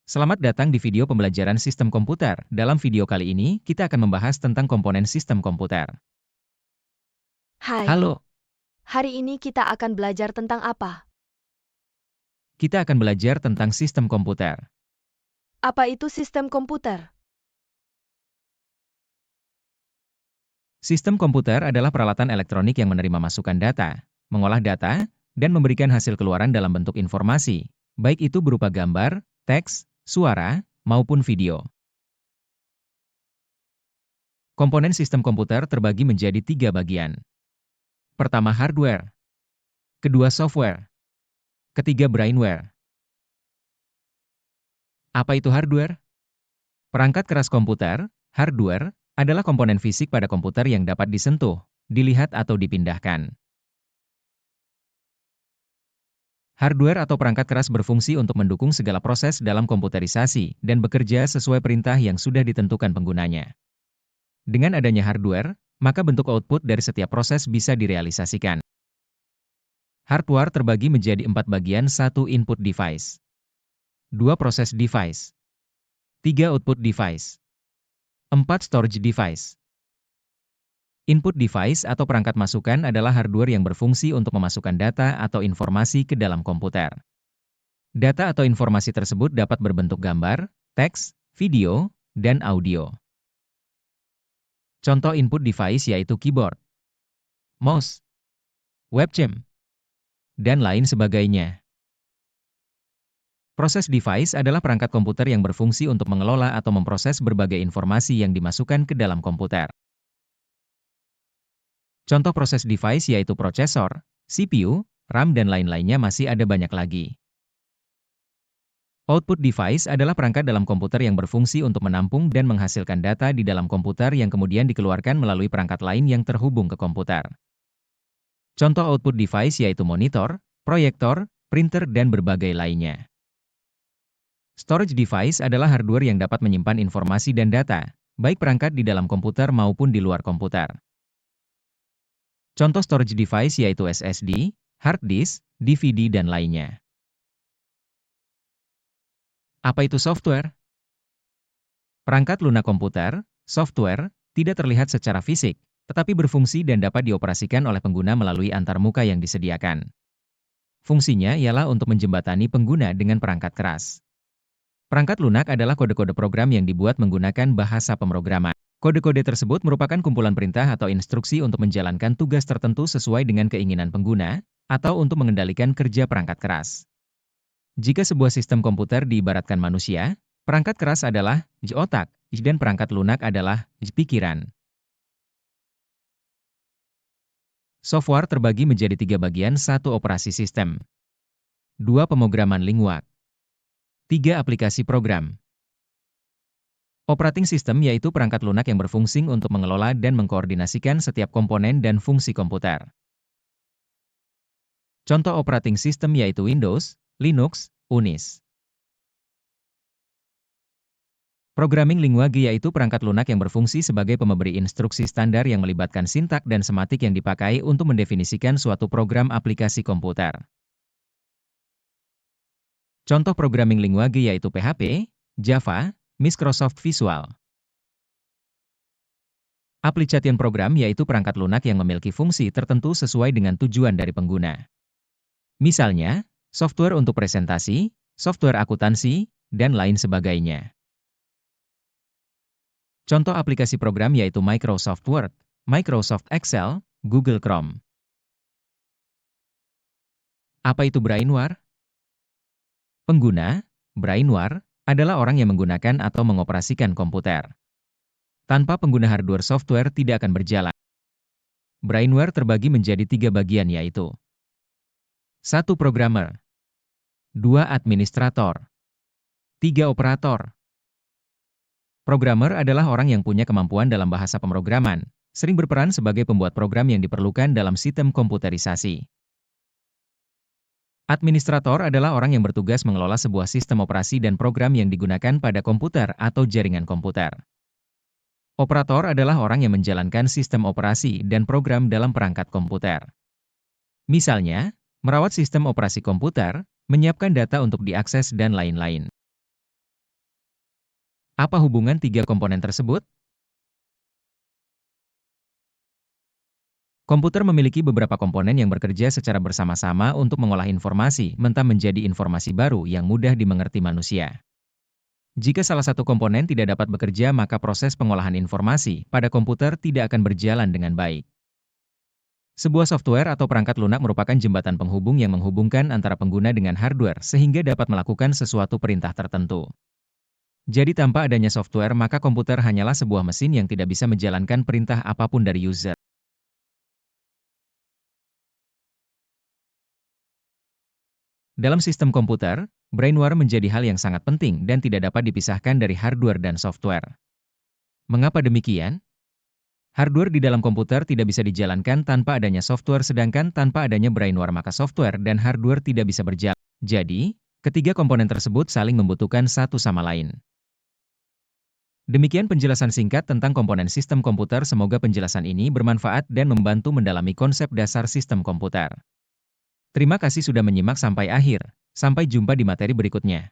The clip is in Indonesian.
Selamat datang di video pembelajaran sistem komputer. Dalam video kali ini, kita akan membahas tentang komponen sistem komputer. Hai, Halo, hari ini kita akan belajar tentang apa? kita akan belajar tentang sistem komputer. Apa itu sistem komputer? Sistem komputer adalah peralatan elektronik yang menerima masukan data, mengolah data, dan memberikan hasil keluaran dalam bentuk informasi, baik itu berupa gambar, teks, suara, maupun video. Komponen sistem komputer terbagi menjadi 3 bagian. Pertama hardware, kedua software, ketiga brainware. Apa itu hardware? Perangkat keras komputer, hardware, adalah komponen fisik pada komputer yang dapat disentuh, dilihat atau dipindahkan. Hardware atau perangkat keras berfungsi untuk mendukung segala proses dalam komputerisasi dan bekerja sesuai perintah yang sudah ditentukan penggunanya. Dengan adanya hardware, maka bentuk output dari setiap proses bisa direalisasikan. Hardware terbagi menjadi 4 bagian: 1 input device, 2 proses device, 3 output device, 4 storage device. Input device atau perangkat masukan adalah hardware yang berfungsi untuk memasukkan data atau informasi ke dalam komputer. Data atau informasi tersebut dapat berbentuk gambar, teks, video, dan audio. Contoh input device yaitu keyboard, mouse, webcam, dan lain sebagainya. Proses device adalah perangkat komputer yang berfungsi untuk mengelola atau memproses berbagai informasi yang dimasukkan ke dalam komputer. Contoh proses device yaitu prosesor, CPU, RAM dan lain-lainnya, masih ada banyak lagi. Output device adalah perangkat dalam komputer yang berfungsi untuk menampung dan menghasilkan data di dalam komputer yang kemudian dikeluarkan melalui perangkat lain yang terhubung ke komputer. Contoh output device yaitu monitor, proyektor, printer dan berbagai lainnya. Storage device adalah hardware yang dapat menyimpan informasi dan data, baik perangkat di dalam komputer maupun di luar komputer. Contoh storage device yaitu SSD, hard disk, DVD, dan lainnya. Apa itu software? Perangkat lunak komputer, software, tidak terlihat secara fisik, tetapi berfungsi dan dapat dioperasikan oleh pengguna melalui antarmuka yang disediakan. Fungsinya ialah untuk menjembatani pengguna dengan perangkat keras. Perangkat lunak adalah kode-kode program yang dibuat menggunakan bahasa pemrograman. Kode-kode tersebut merupakan kumpulan perintah atau instruksi untuk menjalankan tugas tertentu sesuai dengan keinginan pengguna, atau untuk mengendalikan kerja perangkat keras. Jika sebuah sistem komputer diibaratkan manusia, perangkat keras adalah otak, dan perangkat lunak adalah pikiran. Software terbagi menjadi 3 bagian: 1 operasi sistem, 2 pemrograman linguak, 3 aplikasi program. Operating system yaitu perangkat lunak yang berfungsi untuk mengelola dan mengkoordinasikan setiap komponen dan fungsi komputer. Contoh operating system yaitu Windows, Linux, Unix. Programming linguage yaitu perangkat lunak yang berfungsi sebagai pemberi instruksi standar yang melibatkan sintak dan sematik yang dipakai untuk mendefinisikan suatu program aplikasi komputer. Contoh programming linguage yaitu PHP, Java, Microsoft Visual. Application program yaitu perangkat lunak yang memiliki fungsi tertentu sesuai dengan tujuan dari pengguna. Misalnya, software untuk presentasi, software akuntansi, dan lain sebagainya. Contoh aplikasi program yaitu Microsoft Word, Microsoft Excel, Google Chrome. Apa itu brainware? Pengguna, brainware, adalah orang yang menggunakan atau mengoperasikan komputer. Tanpa pengguna hardware, software tidak akan berjalan. Brainware terbagi menjadi 3 bagian yaitu 1 programmer, 2 administrator, 3 operator. Programmer adalah orang yang punya kemampuan dalam bahasa pemrograman, sering berperan sebagai pembuat program yang diperlukan dalam sistem komputerisasi. Administrator adalah orang yang bertugas mengelola sebuah sistem operasi dan program yang digunakan pada komputer atau jaringan komputer. Operator adalah orang yang menjalankan sistem operasi dan program dalam perangkat komputer. Misalnya, merawat sistem operasi komputer, menyiapkan data untuk diakses, dan lain-lain. Apa hubungan tiga komponen tersebut? Komputer memiliki beberapa komponen yang bekerja secara bersama-sama untuk mengolah informasi mentah menjadi informasi baru yang mudah dimengerti manusia. Jika salah satu komponen tidak dapat bekerja, maka proses pengolahan informasi pada komputer tidak akan berjalan dengan baik. Sebuah software atau perangkat lunak merupakan jembatan penghubung yang menghubungkan antara pengguna dengan hardware sehingga dapat melakukan sesuatu perintah tertentu. Jadi tanpa adanya software, maka komputer hanyalah sebuah mesin yang tidak bisa menjalankan perintah apapun dari user. Dalam sistem komputer, brainware menjadi hal yang sangat penting dan tidak dapat dipisahkan dari hardware dan software. Mengapa demikian? Hardware di dalam komputer tidak bisa dijalankan tanpa adanya software, sedangkan tanpa adanya brainware maka software dan hardware tidak bisa berjalan. Jadi, ketiga komponen tersebut saling membutuhkan satu sama lain. Demikian penjelasan singkat tentang komponen sistem komputer. Semoga penjelasan ini bermanfaat dan membantu mendalami konsep dasar sistem komputer. Terima kasih sudah menyimak sampai akhir. Sampai jumpa di materi berikutnya.